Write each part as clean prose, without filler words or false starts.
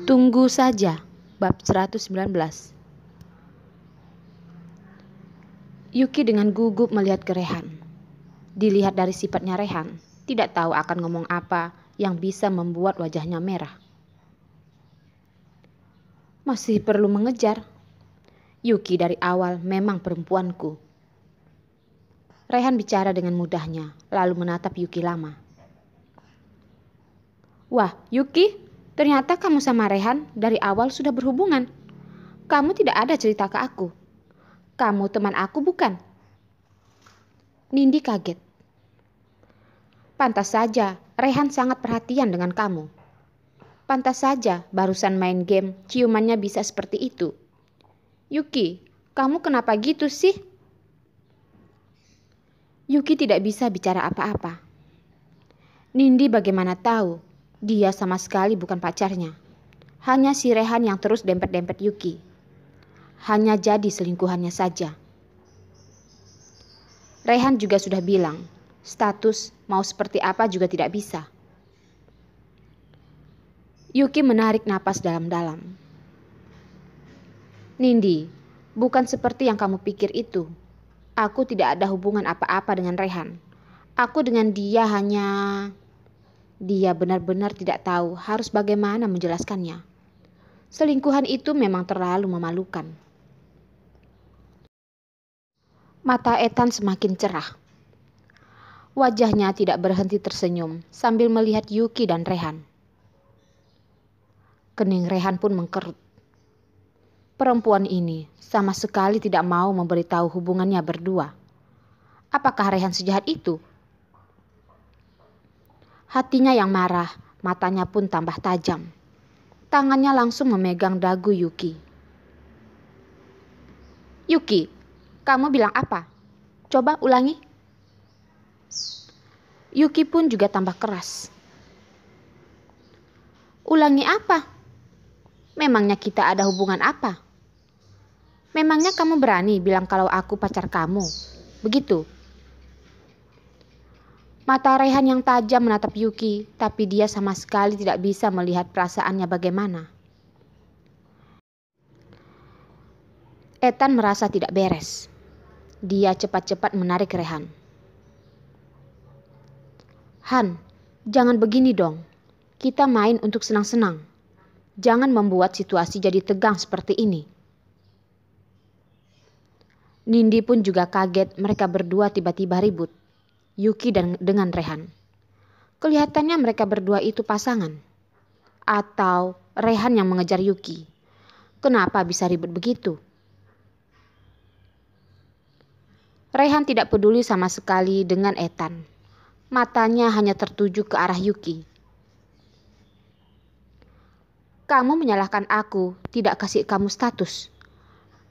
Tunggu saja, bab 119. Yuki dengan gugup melihat ke Rehan. Dilihat dari sifatnya Rehan, tidak tahu akan ngomong apa yang bisa membuat wajahnya merah. Masih perlu mengejar. Yuki dari awal memang perempuanku. Rehan bicara dengan mudahnya, lalu menatap Yuki lama. Wah, Yuki, ternyata kamu sama Rehan dari awal sudah berhubungan. Kamu tidak ada cerita ke aku. Kamu teman aku bukan? Nindi kaget. Pantas saja, Rehan sangat perhatian dengan kamu. Pantas saja, barusan main game, ciumannya bisa seperti itu. Yuki, kamu kenapa gitu sih? Yuki tidak bisa bicara apa-apa. Nindi bagaimana tahu? Dia sama sekali bukan pacarnya. Hanya si Rehan yang terus dempet-dempet Yuki. Hanya jadi selingkuhannya saja. Rehan juga sudah bilang, status mau seperti apa juga tidak bisa. Yuki menarik napas dalam-dalam. Nindi, bukan seperti yang kamu pikir itu. Aku tidak ada hubungan apa-apa dengan Rehan. Aku dengan dia hanya... Dia benar-benar tidak tahu harus bagaimana menjelaskannya. Selingkuhan itu memang terlalu memalukan. Mata Ethan semakin cerah. Wajahnya tidak berhenti tersenyum sambil melihat Yuki dan Rehan. Kening Rehan pun mengkerut. Perempuan ini sama sekali tidak mau memberitahu hubungannya berdua. Apakah Rehan sejahat itu? Hatinya yang marah, matanya pun tambah tajam. Tangannya langsung memegang dagu Yuki. Yuki, kamu bilang apa? Coba ulangi. Yuki pun juga tambah keras. Ulangi apa? Memangnya kita ada hubungan apa? Memangnya kamu berani bilang kalau aku pacar kamu? Begitu? Mata Rehan yang tajam menatap Yuki, tapi dia sama sekali tidak bisa melihat perasaannya bagaimana. Ethan merasa tidak beres. Dia cepat-cepat menarik Rehan. Han, jangan begini dong. Kita main untuk senang-senang. Jangan membuat situasi jadi tegang seperti ini. Nindi pun juga kaget mereka berdua tiba-tiba ribut. Yuki dengan Rehan. Kelihatannya mereka berdua itu pasangan. Atau Rehan yang mengejar Yuki. Kenapa bisa ribut begitu? Rehan tidak peduli sama sekali dengan Ethan. Matanya hanya tertuju ke arah Yuki. Kamu menyalahkan aku, tidak kasih kamu status.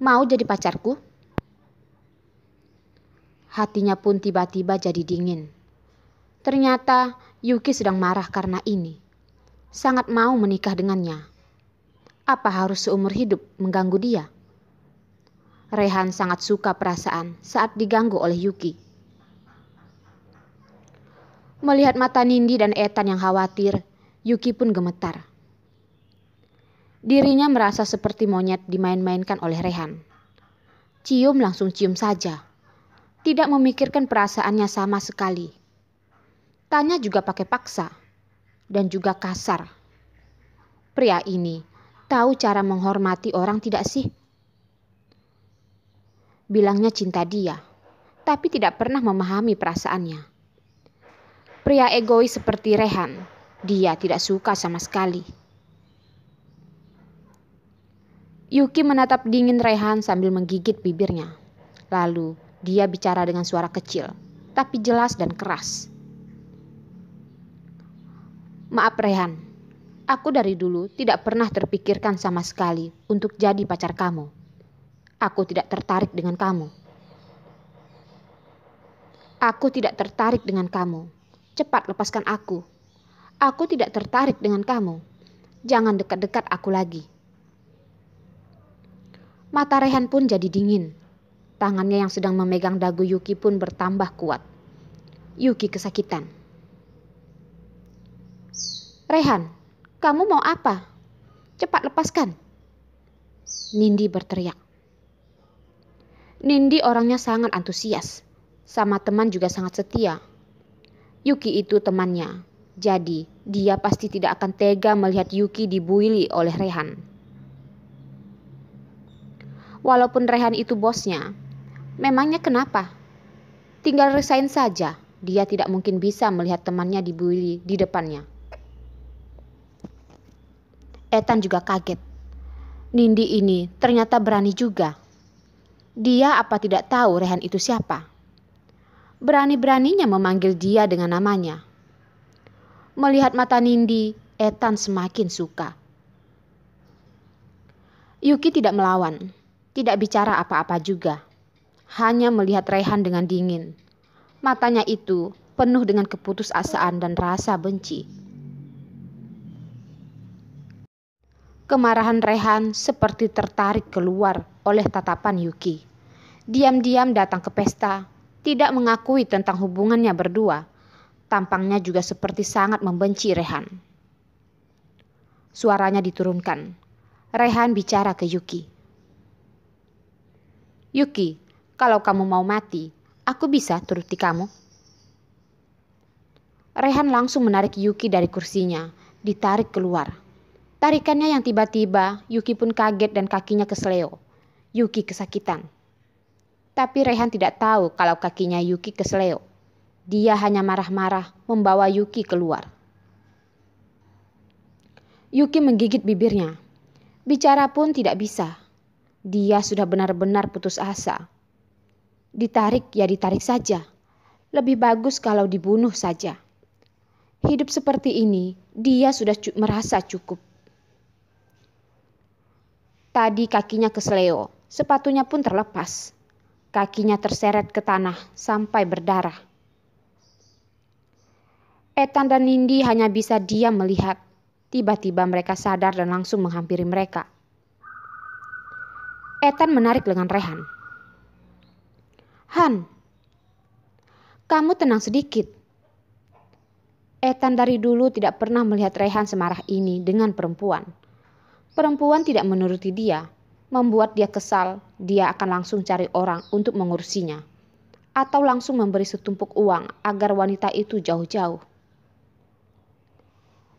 Mau jadi pacarku? Hatinya pun tiba-tiba jadi dingin. Ternyata Yuki sedang marah karena ini. Sangat mau menikah dengannya. Apa harus seumur hidup mengganggu dia? Rehan sangat suka perasaan saat diganggu oleh Yuki. Melihat mata Nindi dan Ethan yang khawatir, Yuki pun gemetar. Dirinya merasa seperti monyet dimain-mainkan oleh Rehan. Cium langsung cium saja. Tidak memikirkan perasaannya sama sekali. Tanya juga pakai paksa. Dan juga kasar. Pria ini tahu cara menghormati orang tidak sih? Bilangnya cinta dia. Tapi tidak pernah memahami perasaannya. Pria egois seperti Rehan. Dia tidak suka sama sekali. Yuki menatap dingin Rehan sambil menggigit bibirnya. Lalu dia bicara dengan suara kecil, tapi jelas dan keras. Maaf Rehan, aku dari dulu tidak pernah terpikirkan sama sekali untuk jadi pacar kamu. Aku tidak tertarik dengan kamu. Aku tidak tertarik dengan kamu. Cepat lepaskan aku. Aku tidak tertarik dengan kamu. Jangan dekat-dekat aku lagi. Mata Rehan pun jadi dingin. Tangannya yang sedang memegang dagu Yuki pun bertambah kuat. Yuki kesakitan. Rehan, kamu mau apa? Cepat lepaskan!" Nindi berteriak. Nindi orangnya sangat antusias. Sama teman juga sangat setia. Yuki itu temannya. Jadi dia pasti tidak akan tega melihat Yuki dibully oleh Rehan. Walaupun Rehan itu bosnya, memangnya kenapa? Tinggal resign saja. Dia tidak mungkin bisa melihat temannya dibully di depannya. Ethan juga kaget. Nindi ini ternyata berani juga. Dia apa tidak tahu Rehan itu siapa? Berani-beraninya memanggil dia dengan namanya. Melihat mata Nindi, Ethan semakin suka. Yuki tidak melawan, tidak bicara apa-apa juga. Hanya melihat Rehan dengan dingin. Matanya itu penuh dengan keputusasaan dan rasa benci. Kemarahan Rehan seperti tertarik keluar oleh tatapan Yuki. Diam-diam datang ke pesta, tidak mengakui tentang hubungannya berdua. Tampangnya juga seperti sangat membenci Rehan. Suaranya diturunkan. Rehan bicara ke Yuki. "Yuki, kalau kamu mau mati, aku bisa turuti kamu." Rehan langsung menarik Yuki dari kursinya, ditarik keluar. Tarikannya yang tiba-tiba, Yuki pun kaget dan kakinya kesleo. Yuki kesakitan. Tapi Rehan tidak tahu kalau kakinya Yuki kesleo. Dia hanya marah-marah membawa Yuki keluar. Yuki menggigit bibirnya. Bicara pun tidak bisa. Dia sudah benar-benar putus asa. Ditarik ya ditarik saja. Lebih bagus kalau dibunuh saja. Hidup seperti ini, dia sudah merasa cukup. Tadi kakinya kesleo, sepatunya pun terlepas. Kakinya terseret ke tanah sampai berdarah. Ethan dan Nindi hanya bisa diam melihat. Tiba-tiba mereka sadar dan langsung menghampiri mereka. Ethan menarik lengan Rehan. "Han, kamu tenang sedikit." Ethan dari dulu tidak pernah melihat Rehan semarah ini dengan perempuan. Perempuan tidak menuruti dia, membuat dia kesal. Dia akan langsung cari orang untuk mengurusinya, atau langsung memberi setumpuk uang agar wanita itu jauh-jauh.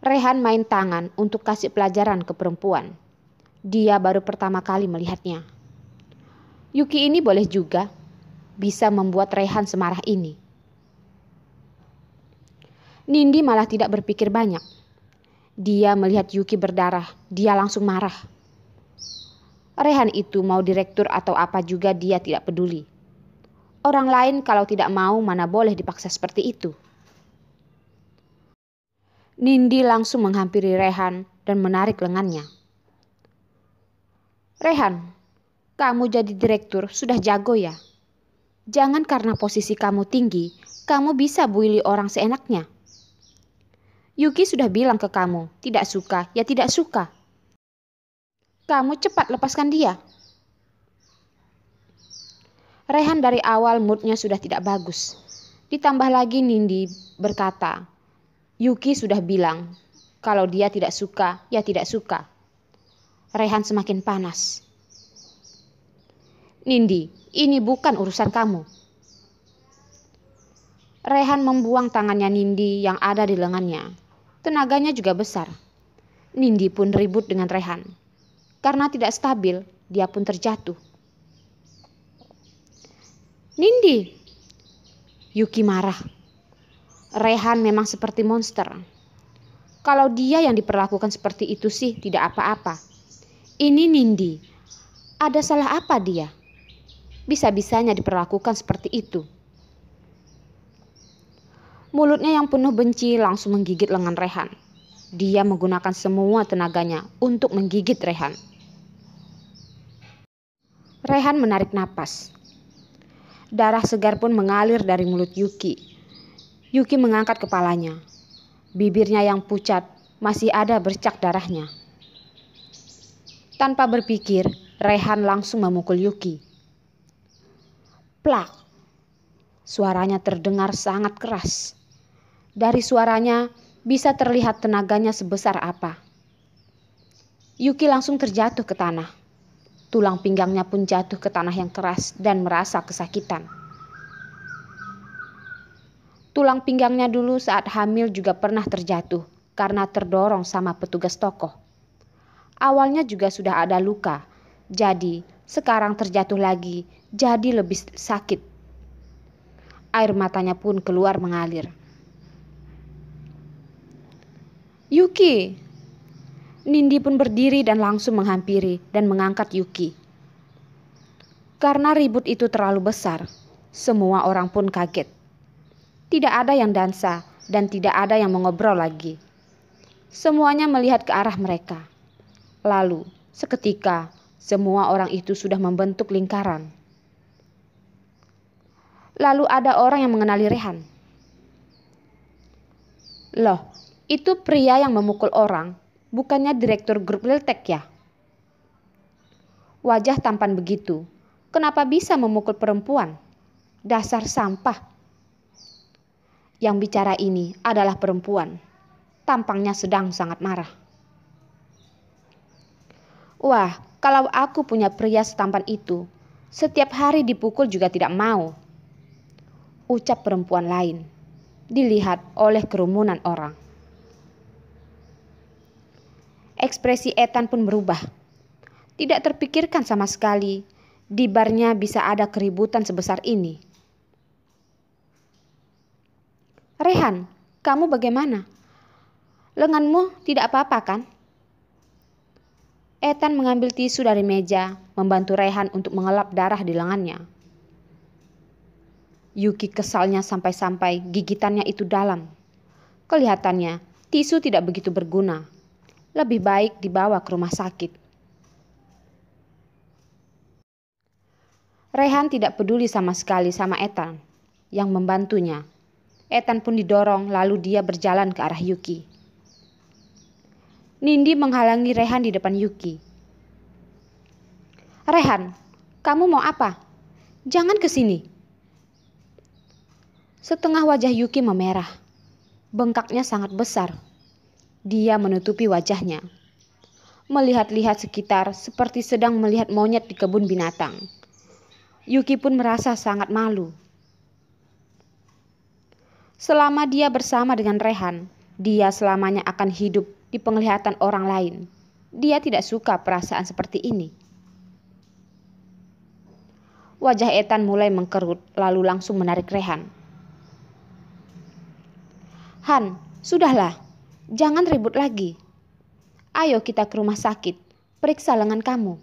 Rehan main tangan untuk kasih pelajaran ke perempuan. Dia baru pertama kali melihatnya. Yuki ini boleh juga bisa membuat Rehan semarah ini. Nindi malah tidak berpikir banyak. Dia melihat Yuki berdarah, dia langsung marah. Rehan itu mau direktur atau apa juga dia tidak peduli. Orang lain kalau tidak mau mana boleh dipaksa seperti itu. Nindi langsung menghampiri Rehan dan menarik lengannya. "Rehan, kamu jadi direktur sudah jago ya. Jangan karena posisi kamu tinggi, kamu bisa bully orang seenaknya. Yuki sudah bilang ke kamu, tidak suka ya tidak suka. Kamu cepat lepaskan dia." Rehan dari awal moodnya sudah tidak bagus. Ditambah lagi Nindi berkata, Yuki sudah bilang kalau dia tidak suka ya tidak suka. Rehan semakin panas. "Nindi, ini bukan urusan kamu." Rehan membuang tangannya Nindi yang ada di lengannya. Tenaganya juga besar. Nindi pun ribut dengan Rehan. Karena tidak stabil, dia pun terjatuh. "Nindi!" Yuki marah. Rehan memang seperti monster. Kalau dia yang diperlakukan seperti itu sih tidak apa-apa. Ini Nindi. Ada salah apa dia? Bisa-bisanya diperlakukan seperti itu. Mulutnya yang penuh benci langsung menggigit lengan Rehan. Dia menggunakan semua tenaganya untuk menggigit Rehan. Rehan menarik napas. Darah segar pun mengalir dari mulut Yuki. Yuki mengangkat kepalanya. Bibirnya yang pucat masih ada bercak darahnya. Tanpa berpikir, Rehan langsung memukul Yuki. Plak! Suaranya terdengar sangat keras. Dari suaranya bisa terlihat tenaganya sebesar apa. Yuki langsung terjatuh ke tanah. Tulang pinggangnya pun jatuh ke tanah yang keras dan merasa kesakitan. Tulang pinggangnya dulu saat hamil juga pernah terjatuh karena terdorong sama petugas toko. Awalnya juga sudah ada luka, jadi sekarang terjatuh lagi, jadi lebih sakit. Air matanya pun keluar mengalir. Yuki! Nindi pun berdiri dan langsung menghampiri dan mengangkat Yuki. Karena ribut itu terlalu besar, semua orang pun kaget. Tidak ada yang dansa dan tidak ada yang mengobrol lagi. Semuanya melihat ke arah mereka. Lalu, seketika, semua orang itu sudah membentuk lingkaran. Lalu ada orang yang mengenali Rehan. Loh, itu pria yang memukul orang, bukannya direktur grup Liltek ya? Wajah tampan begitu, kenapa bisa memukul perempuan? Dasar sampah. Yang bicara ini adalah perempuan. Tampangnya sedang sangat marah. Wah, kalau aku punya pria setampan itu, setiap hari dipukul juga tidak mau. Ucap perempuan lain, dilihat oleh kerumunan orang. Ekspresi Ethan pun berubah. Tidak terpikirkan sama sekali, di barnya bisa ada keributan sebesar ini. Rehan, kamu bagaimana? Lenganmu tidak apa-apa kan? Ethan mengambil tisu dari meja, membantu Rehan untuk mengelap darah di lengannya. Yuki kesalnya sampai-sampai gigitannya itu dalam. Kelihatannya tisu tidak begitu berguna. Lebih baik dibawa ke rumah sakit. Rehan tidak peduli sama sekali sama Ethan yang membantunya. Ethan pun didorong lalu dia berjalan ke arah Yuki. Nindi menghalangi Rehan di depan Yuki. Rehan, kamu mau apa? Jangan ke sini. Setengah wajah Yuki memerah. Bengkaknya sangat besar. Dia menutupi wajahnya. Melihat-lihat sekitar seperti sedang melihat monyet di kebun binatang. Yuki pun merasa sangat malu. Selama dia bersama dengan Rehan, dia selamanya akan hidup di penglihatan orang lain. Dia tidak suka perasaan seperti ini. Wajah Ethan mulai mengkerut lalu langsung menarik Rehan. Han, sudahlah. Jangan ribut lagi. Ayo kita ke rumah sakit. Periksa lengan kamu.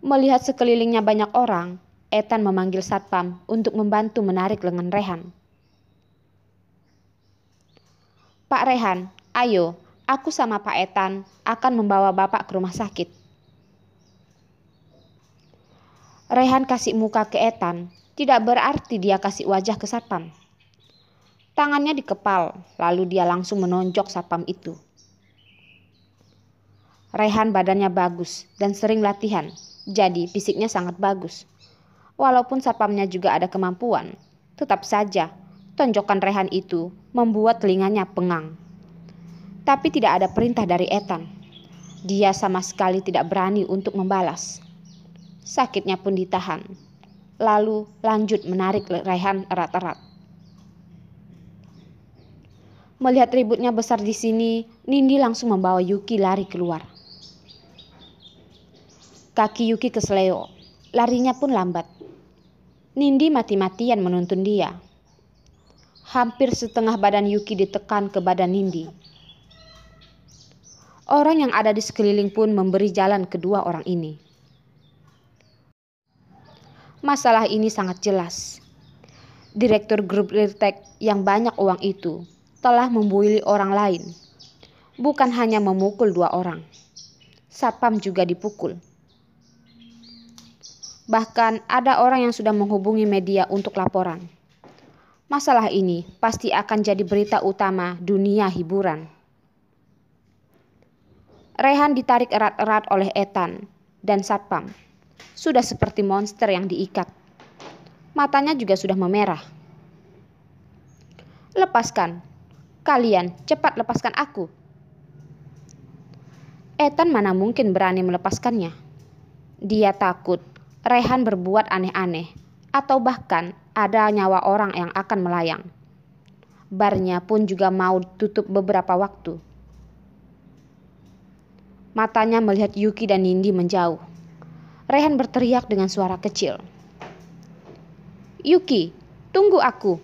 Melihat sekelilingnya banyak orang, Ethan memanggil satpam untuk membantu menarik lengan Rehan. Pak Rehan, ayo. Aku sama Pak Ethan akan membawa Bapak ke rumah sakit. Rehan kasih muka ke Ethan, tidak berarti dia kasih wajah ke satpam. Tangannya dikepal, lalu dia langsung menonjok satpam itu. Rehan badannya bagus dan sering latihan, jadi fisiknya sangat bagus. Walaupun satpamnya juga ada kemampuan, tetap saja tonjokan Rehan itu membuat telinganya pengang. Tapi tidak ada perintah dari Ethan. Dia sama sekali tidak berani untuk membalas. Sakitnya pun ditahan. Lalu lanjut menarik Rehan erat-erat. Melihat ributnya besar di sini, Nindi langsung membawa Yuki lari keluar. Kaki Yuki kesleo, larinya pun lambat. Nindi mati-matian menuntun dia. Hampir setengah badan Yuki ditekan ke badan Nindi. Orang yang ada di sekeliling pun memberi jalan kedua orang ini. Masalah ini sangat jelas. Direktur grup Liltek yang banyak uang itu telah membuili orang lain. Bukan hanya memukul 2 orang. Satpam juga dipukul. Bahkan ada orang yang sudah menghubungi media untuk laporan. Masalah ini pasti akan jadi berita utama dunia hiburan. Rehan ditarik erat-erat oleh Ethan dan satpam. Sudah seperti monster yang diikat. Matanya juga sudah memerah. Lepaskan. Kalian cepat lepaskan aku. Ethan mana mungkin berani melepaskannya. Dia takut Rehan berbuat aneh-aneh atau bahkan ada nyawa orang yang akan melayang. Barnya pun juga mau tutup beberapa waktu. Matanya melihat Yuki dan Nindi menjauh. Rehan berteriak dengan suara kecil. "Yuki, tunggu aku."